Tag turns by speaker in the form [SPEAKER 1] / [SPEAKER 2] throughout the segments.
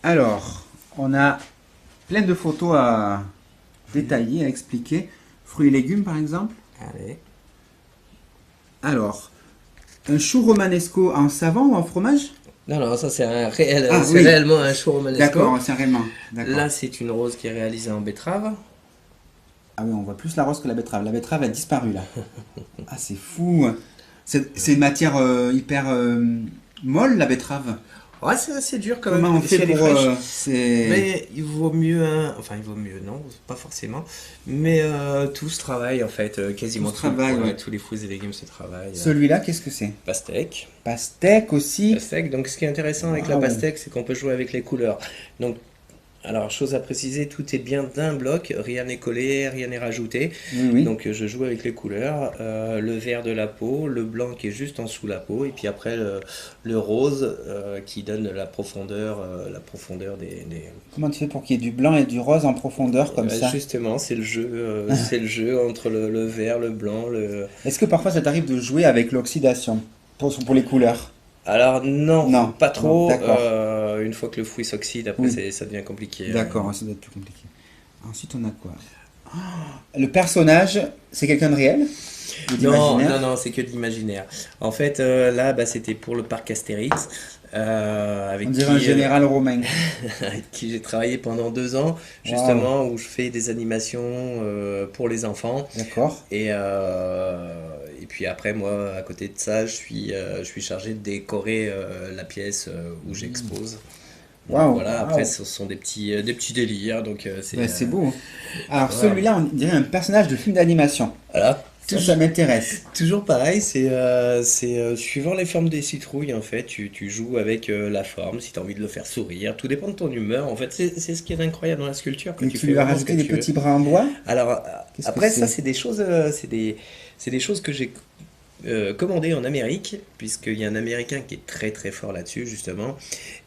[SPEAKER 1] Alors, on a plein de photos à détailler, à expliquer. Fruits et légumes, par exemple.
[SPEAKER 2] Allez.
[SPEAKER 1] Alors, un chou romanesco en savon ou en fromage?
[SPEAKER 2] Non, non, ça c'est un réel,
[SPEAKER 1] Ah,
[SPEAKER 2] c'est
[SPEAKER 1] oui.
[SPEAKER 2] réellement un chou romanesco.
[SPEAKER 1] D'accord, c'est réellement. D'accord.
[SPEAKER 2] Là, c'est une rose qui est réalisée en betterave.
[SPEAKER 1] Ah oui, on voit plus la rose que la betterave. La betterave a disparu, là. Ah, c'est fou. C'est une matière hyper molle, la betterave.
[SPEAKER 2] Ouais, c'est assez dur quand même.
[SPEAKER 1] Comment on
[SPEAKER 2] si
[SPEAKER 1] fait
[SPEAKER 2] elle est
[SPEAKER 1] pour...
[SPEAKER 2] fraîche.
[SPEAKER 1] c'est...
[SPEAKER 2] Mais il vaut mieux, enfin il vaut mieux, non, pas forcément. Mais tout se travaille en fait, quasiment
[SPEAKER 1] Tout se travaille, ouais.
[SPEAKER 2] tous les fruits et légumes se travaillent.
[SPEAKER 1] Celui-là, qu'est-ce que c'est?
[SPEAKER 2] Pastèque.
[SPEAKER 1] Pastèque aussi.
[SPEAKER 2] Pastèque. Donc ce qui est intéressant avec la
[SPEAKER 1] Waouh.
[SPEAKER 2] pastèque, c'est qu'on peut jouer avec les couleurs. Donc, alors chose à préciser, tout est bien d'un bloc, rien n'est collé, rien n'est rajouté.
[SPEAKER 1] Oui, oui.
[SPEAKER 2] Donc je joue avec les couleurs, le vert de la peau, le blanc qui est juste en dessous la peau, et puis après le rose qui donne la profondeur des.
[SPEAKER 1] Comment tu fais pour qu'il y ait du blanc et du rose en profondeur comme ça?
[SPEAKER 2] Justement, c'est le jeu, c'est le jeu entre le vert, le blanc, le.
[SPEAKER 1] Est-ce que parfois ça t'arrive de jouer avec l'oxydation pour les couleurs?
[SPEAKER 2] Alors non,
[SPEAKER 1] Non,
[SPEAKER 2] pas trop.
[SPEAKER 1] non, d'accord.
[SPEAKER 2] Une fois que le fruit s'oxyde, après
[SPEAKER 1] Oui.
[SPEAKER 2] ça devient compliqué.
[SPEAKER 1] D'accord, ça doit être plus compliqué. Ensuite, on a quoi? Le personnage, c'est quelqu'un de réel? Ou
[SPEAKER 2] Non,
[SPEAKER 1] d'imaginaire?
[SPEAKER 2] non, non, c'est que de l'imaginaire. En fait, là, bah, c'était pour le parc Astérix, avec
[SPEAKER 1] On dirait un général romain.
[SPEAKER 2] avec qui j'ai travaillé pendant 2 ans,
[SPEAKER 1] Waouh,
[SPEAKER 2] justement, où je fais des animations pour les enfants.
[SPEAKER 1] d'accord.
[SPEAKER 2] Et puis après, moi, à côté de ça, je suis chargé de décorer la pièce où j'expose. Donc
[SPEAKER 1] Waouh,
[SPEAKER 2] voilà, après,
[SPEAKER 1] waouh.
[SPEAKER 2] ce sont des petits délires, donc
[SPEAKER 1] Ouais, c'est beau, hein. Alors,
[SPEAKER 2] voilà.
[SPEAKER 1] celui-là, on dirait un personnage de film d'animation.
[SPEAKER 2] Voilà.
[SPEAKER 1] Ça m'intéresse.
[SPEAKER 2] Toujours pareil, c'est suivant les formes des citrouilles, en fait, tu joues avec la forme, si tu as envie de le faire sourire, tout dépend de ton humeur, en fait, c'est ce qui est incroyable dans la sculpture, que
[SPEAKER 1] Et
[SPEAKER 2] tu
[SPEAKER 1] tu
[SPEAKER 2] fais
[SPEAKER 1] lui as
[SPEAKER 2] vraiment ce
[SPEAKER 1] rajouté
[SPEAKER 2] que
[SPEAKER 1] des
[SPEAKER 2] tu veux.
[SPEAKER 1] petits bras en bois?
[SPEAKER 2] Alors,
[SPEAKER 1] Qu'est-ce que
[SPEAKER 2] après, ça,
[SPEAKER 1] c'est?
[SPEAKER 2] c'est des choses, c'est des choses que j'ai commandées en Amérique, puisqu'il y a un Américain qui est très très fort là-dessus, justement,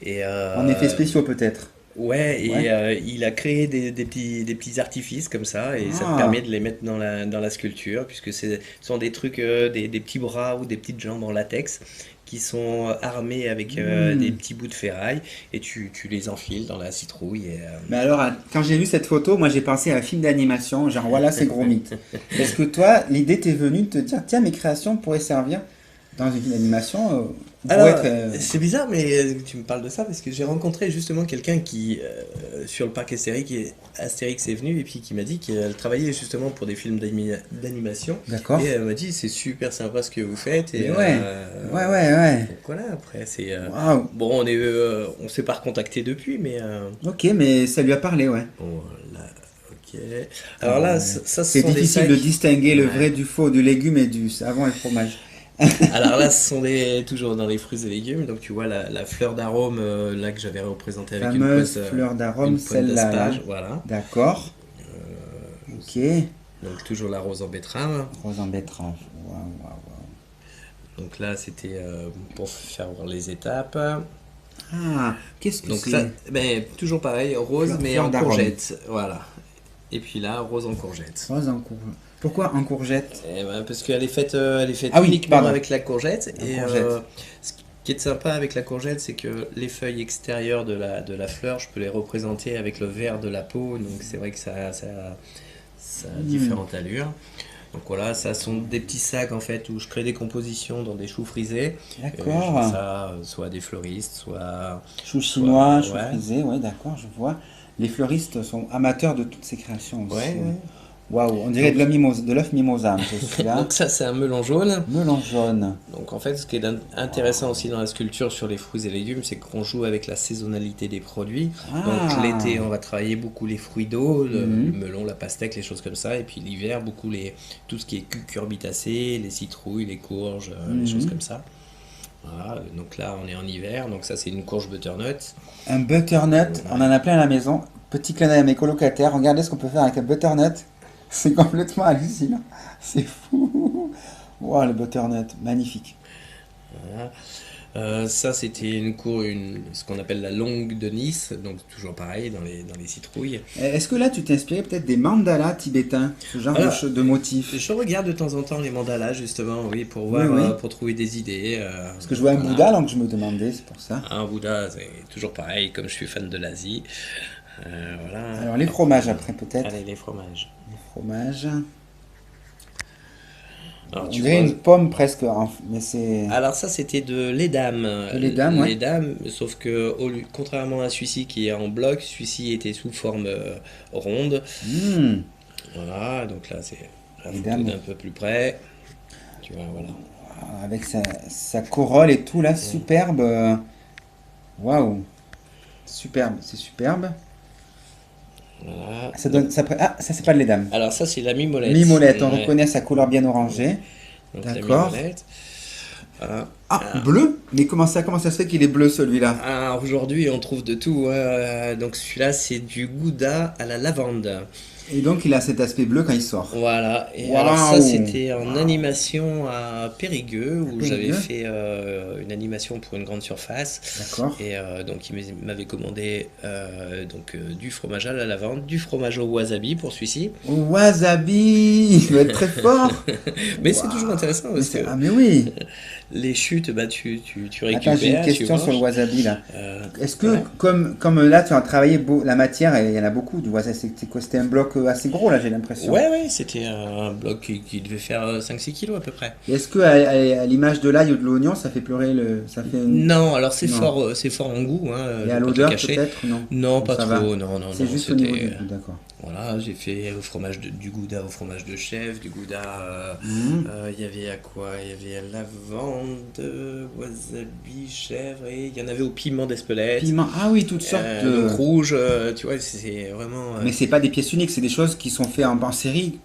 [SPEAKER 2] et
[SPEAKER 1] En effets spéciaux, peut-être.
[SPEAKER 2] ouais,
[SPEAKER 1] Ouais.
[SPEAKER 2] et il a créé des petits artifices comme ça, et ça te
[SPEAKER 1] Ah,
[SPEAKER 2] permet de les mettre dans la sculpture, puisque ce sont des trucs, des petits bras ou des petites jambes en latex qui sont armés avec des
[SPEAKER 1] hmm.
[SPEAKER 2] petits bouts de ferraille, et tu les enfiles dans la citrouille.
[SPEAKER 1] Mais alors, quand j'ai vu cette photo, moi j'ai pensé à un film d'animation, genre voilà, c'est gros mythe. Est-ce que toi, l'idée t'est venue de te dire, tiens, mes créations pourraient servir dans une film d'animation pour
[SPEAKER 2] Alors,
[SPEAKER 1] être.
[SPEAKER 2] c'est bizarre, mais tu me parles de ça parce que j'ai rencontré justement quelqu'un qui, sur le parc Astérix est venu et puis qui m'a dit qu'elle travaillait justement pour des films d'animation.
[SPEAKER 1] D'accord.
[SPEAKER 2] Et elle m'a dit, c'est super sympa ce que vous faites.
[SPEAKER 1] Mais
[SPEAKER 2] Et
[SPEAKER 1] ouais, ouais, ouais, ouais.
[SPEAKER 2] donc voilà, après, c'est.
[SPEAKER 1] Waouh.
[SPEAKER 2] Bon, on s'est pas recontacté depuis, mais.
[SPEAKER 1] Ok, mais ça lui a parlé, ouais.
[SPEAKER 2] Bon, là, ok. Alors là, ça, ce
[SPEAKER 1] C'est
[SPEAKER 2] sont des
[SPEAKER 1] difficile
[SPEAKER 2] sacs.
[SPEAKER 1] de distinguer le
[SPEAKER 2] Ouais.
[SPEAKER 1] vrai du faux, du légume et du savon et fromage.
[SPEAKER 2] Alors là, ce sont toujours dans les fruits et légumes. Donc tu vois la fleur d'arôme là que j'avais représentée avec
[SPEAKER 1] Fameuse fleur d'arôme,
[SPEAKER 2] une pointe
[SPEAKER 1] celle-là, là.
[SPEAKER 2] d'asperge, voilà.
[SPEAKER 1] D'accord. Ok.
[SPEAKER 2] Donc toujours la rose en betterave.
[SPEAKER 1] Rose en betterave. Waouh, waouh, waouh.
[SPEAKER 2] Donc là, c'était pour faire voir les étapes.
[SPEAKER 1] Ah, qu'est-ce que
[SPEAKER 2] Donc ça,
[SPEAKER 1] c'est?
[SPEAKER 2] ben, toujours pareil, rose mais
[SPEAKER 1] Fleur
[SPEAKER 2] en
[SPEAKER 1] d'arôme.
[SPEAKER 2] courgette, voilà. Et puis là, rose en courgette.
[SPEAKER 1] Rose en courgette. Pourquoi en courgette?
[SPEAKER 2] Eh ben, parce qu'elle est faite,
[SPEAKER 1] Ah oui,
[SPEAKER 2] uniquement
[SPEAKER 1] pardon.
[SPEAKER 2] avec la courgette.
[SPEAKER 1] En
[SPEAKER 2] Et
[SPEAKER 1] courgette.
[SPEAKER 2] ce qui est sympa avec la courgette, c'est que les feuilles extérieures de la fleur, je peux les représenter avec le vert de la peau. Donc c'est vrai que ça a différentes allures. Donc voilà, ça sont des petits sacs en fait où je crée des compositions dans des choux frisés. Je fais
[SPEAKER 1] D'accord.
[SPEAKER 2] ça soit à des fleuristes,
[SPEAKER 1] Chou chinois, chou
[SPEAKER 2] ouais.
[SPEAKER 1] frisé, ouais, d'accord, je vois. Les fleuristes sont amateurs de toutes ces créations aussi.
[SPEAKER 2] Ouais, ouais.
[SPEAKER 1] Waouh, on dirait de l'œuf mimosa, monsieur, celui-là.
[SPEAKER 2] Donc ça c'est un melon jaune.
[SPEAKER 1] Melon jaune.
[SPEAKER 2] Donc en fait ce qui est intéressant aussi dans la sculpture sur les fruits et légumes, c'est qu'on joue avec la saisonnalité des produits. Donc
[SPEAKER 1] Ah.
[SPEAKER 2] l'été on va travailler beaucoup les fruits d'eau, le
[SPEAKER 1] Mhm.
[SPEAKER 2] melon, la pastèque, les choses comme ça. Et puis l'hiver beaucoup tout ce qui est cucurbitacées, les citrouilles, les courges, les choses
[SPEAKER 1] Mhm.
[SPEAKER 2] comme ça. Voilà, donc là on est en hiver, donc ça c'est une courge butternut.
[SPEAKER 1] Un butternut, on en a plein à la maison. Petit clin d'œil à mes colocataires, regardez ce qu'on peut faire avec un butternut. C'est complètement hallucinant. C'est fou. Waouh, le butternut, magnifique.
[SPEAKER 2] Voilà. Ça, c'était ce qu'on appelle la longue de Nice, donc toujours pareil dans les citrouilles.
[SPEAKER 1] Est-ce que là, tu t'es inspiré peut-être des mandalas tibétains, ce genre
[SPEAKER 2] Voilà.
[SPEAKER 1] de motifs?
[SPEAKER 2] Je regarde de temps en temps les mandalas, justement, oui, pour
[SPEAKER 1] Oui,
[SPEAKER 2] voir,
[SPEAKER 1] oui.
[SPEAKER 2] pour trouver des idées.
[SPEAKER 1] Parce que je vois un
[SPEAKER 2] Voilà.
[SPEAKER 1] Bouddha, donc je me demandais, c'est pour ça.
[SPEAKER 2] Un Bouddha, c'est toujours pareil, comme je suis fan de l'Asie. Voilà.
[SPEAKER 1] Alors, les fromages après, peut-être.
[SPEAKER 2] Allez, les fromages.
[SPEAKER 1] Les fromages.
[SPEAKER 2] Alors,
[SPEAKER 1] On
[SPEAKER 2] tu
[SPEAKER 1] dirait
[SPEAKER 2] vois,
[SPEAKER 1] une pomme presque, mais c'est...
[SPEAKER 2] alors ça, c'était de l'édame.
[SPEAKER 1] De l'édame, ouais.
[SPEAKER 2] L'édame, sauf que contrairement à celui-ci qui est en bloc, celui-ci était sous forme ronde.
[SPEAKER 1] Hmm.
[SPEAKER 2] Voilà, donc là, c'est la photo
[SPEAKER 1] L'édame.
[SPEAKER 2] d'un peu plus près. Tu vois, voilà.
[SPEAKER 1] Avec sa corolle et tout, là, superbe. Waouh. Superbe, c'est superbe.
[SPEAKER 2] Voilà.
[SPEAKER 1] Ça donne, ah, ça c'est pas de l'édame.
[SPEAKER 2] Alors ça, c'est la mimolette.
[SPEAKER 1] Mimolette, on
[SPEAKER 2] Ouais.
[SPEAKER 1] reconnaît sa couleur bien orangée.
[SPEAKER 2] Donc la
[SPEAKER 1] D'accord.
[SPEAKER 2] mimolette. Voilà.
[SPEAKER 1] Ah, bleu? Mais comment ça se fait qu'il est bleu celui-là?
[SPEAKER 2] Alors aujourd'hui, on trouve de tout. Donc celui-là, c'est du gouda à la lavande.
[SPEAKER 1] Et donc il a cet aspect bleu quand il sort.
[SPEAKER 2] Voilà. Et
[SPEAKER 1] Waouh.
[SPEAKER 2] alors ça, c'était en animation à Périgueux, où j'avais
[SPEAKER 1] Périgueux.
[SPEAKER 2] fait une animation pour une grande surface.
[SPEAKER 1] D'accord.
[SPEAKER 2] Et donc il m'avait commandé du fromage à la lavande, du fromage au wasabi pour celui-ci.
[SPEAKER 1] Wasabi! Il doit être très fort!
[SPEAKER 2] Mais c'est
[SPEAKER 1] Waouh.
[SPEAKER 2] toujours intéressant
[SPEAKER 1] Mais
[SPEAKER 2] parce
[SPEAKER 1] c'est-
[SPEAKER 2] que
[SPEAKER 1] Ah mais oui!
[SPEAKER 2] les chutes, bah, tu
[SPEAKER 1] Attends, j'ai une
[SPEAKER 2] récupères, tu
[SPEAKER 1] question sur le
[SPEAKER 2] manges.
[SPEAKER 1] wasabi là. Est-ce que,
[SPEAKER 2] Ouais.
[SPEAKER 1] comme là, tu as travaillé la matière, et il y en a beaucoup du wasabi, c'est quoi? C'était un bloc assez gros là, j'ai l'impression.
[SPEAKER 2] Ouais, c'était un bloc qui devait faire 5-6 kilos à peu près.
[SPEAKER 1] Et est-ce que, à l'image de l'ail ou de l'oignon, ça fait pleurer le. Ça fait une...
[SPEAKER 2] Non, alors
[SPEAKER 1] Non.
[SPEAKER 2] c'est fort en goût, hein,
[SPEAKER 1] Et
[SPEAKER 2] je
[SPEAKER 1] à
[SPEAKER 2] vais pas te le
[SPEAKER 1] l'odeur
[SPEAKER 2] cacher.
[SPEAKER 1] peut-être? Non.
[SPEAKER 2] Non,
[SPEAKER 1] Bon,
[SPEAKER 2] pas
[SPEAKER 1] ça va.
[SPEAKER 2] trop, non,
[SPEAKER 1] C'est
[SPEAKER 2] non,
[SPEAKER 1] juste au niveau
[SPEAKER 2] c'était...
[SPEAKER 1] du goût, d'accord.
[SPEAKER 2] Voilà, j'ai fait du gouda au fromage de chèvre, du gouda,
[SPEAKER 1] Mhm.
[SPEAKER 2] il y avait à quoi? Il y avait lavande, wasabi, chèvre, et il y en avait au piment d'Espelette.
[SPEAKER 1] Piment. Ah oui, toutes sortes de.
[SPEAKER 2] Donc rouge, tu vois, c'est vraiment...
[SPEAKER 1] Mais c'est pas des pièces uniques, c'est des choses qui sont faites en série.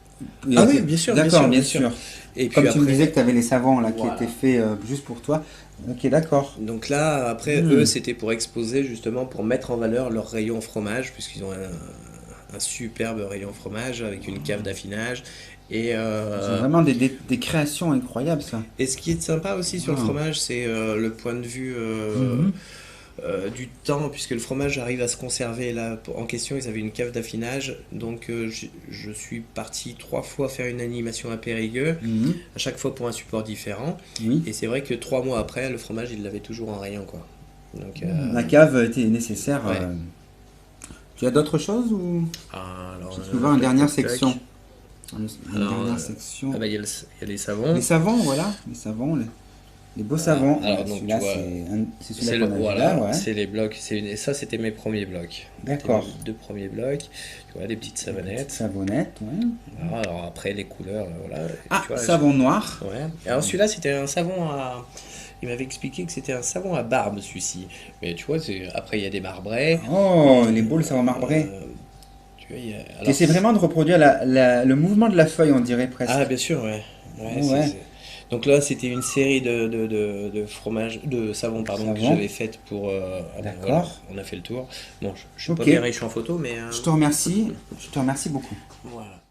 [SPEAKER 2] Ah oui, bien sûr, bien
[SPEAKER 1] D'accord,
[SPEAKER 2] sûr,
[SPEAKER 1] bien
[SPEAKER 2] bien sûr.
[SPEAKER 1] sûr.
[SPEAKER 2] Et puis
[SPEAKER 1] Comme tu me
[SPEAKER 2] après,
[SPEAKER 1] disais que tu avais les savons là qui
[SPEAKER 2] Voilà.
[SPEAKER 1] étaient faits juste pour toi. Ok, d'accord.
[SPEAKER 2] donc là, après, eux, c'était pour exposer, justement, pour mettre en valeur leur rayon fromage, puisqu'ils ont un superbe rayon fromage avec une cave d'affinage. Et,
[SPEAKER 1] C'est vraiment des créations incroyables ça.
[SPEAKER 2] et ce qui est sympa aussi sur le
[SPEAKER 1] Ah.
[SPEAKER 2] fromage, c'est le point de vue
[SPEAKER 1] Mhm.
[SPEAKER 2] du temps, puisque le fromage arrive à se conserver. Là, en question, ils avaient une cave d'affinage, donc je suis parti 3 fois faire une animation à Périgueux,
[SPEAKER 1] Mhm.
[SPEAKER 2] à chaque fois pour un support différent.
[SPEAKER 1] Oui.
[SPEAKER 2] Et c'est vrai que 3 mois après, le fromage, il l'avait toujours en rayon, quoi. Donc,
[SPEAKER 1] La cave était nécessaire.
[SPEAKER 2] Ouais.
[SPEAKER 1] Tu as d'autres choses ou
[SPEAKER 2] alors,
[SPEAKER 1] je peux voir une dernière
[SPEAKER 2] tac, tac.
[SPEAKER 1] section. Une
[SPEAKER 2] Alors,
[SPEAKER 1] dernière section.
[SPEAKER 2] Ah bah, il y a les savons.
[SPEAKER 1] Les savons, voilà, les savons, les beaux savons.
[SPEAKER 2] Alors, donc,
[SPEAKER 1] Celui-là,
[SPEAKER 2] tu vois,
[SPEAKER 1] c'est
[SPEAKER 2] C'est
[SPEAKER 1] celui-là qu'on a vu
[SPEAKER 2] voilà,
[SPEAKER 1] là, ouais.
[SPEAKER 2] c'est les blocs. Et ça, c'était mes premiers blocs.
[SPEAKER 1] D'accord.
[SPEAKER 2] C'était mes 2 premiers blocs. Tu vois, des petites savonnettes.
[SPEAKER 1] Savonnette, ouais.
[SPEAKER 2] Voilà, alors après, les couleurs, voilà.
[SPEAKER 1] Ah,
[SPEAKER 2] Tu vois,
[SPEAKER 1] savon noir.
[SPEAKER 2] ouais. Et alors celui-là, c'était un savon à... Il m'avait expliqué que c'était un savon à barbe, celui-ci. Mais tu vois, après, il y a des marbrés.
[SPEAKER 1] Oh, les beaux, le savon marbré.
[SPEAKER 2] Tu vois, alors...
[SPEAKER 1] Tu essaies vraiment de reproduire le mouvement de la feuille, on dirait presque.
[SPEAKER 2] Ah, bien sûr, ouais. Ouais,
[SPEAKER 1] Ouais.
[SPEAKER 2] Donc là, c'était une série de fromages, de savons, pardon, que
[SPEAKER 1] Savon.
[SPEAKER 2] j'avais faite pour...
[SPEAKER 1] D'accord.
[SPEAKER 2] voilà, on a fait le tour. Bon, je suis
[SPEAKER 1] Ok.
[SPEAKER 2] pas bien riche en photo, mais...
[SPEAKER 1] Je te remercie beaucoup.
[SPEAKER 2] Voilà.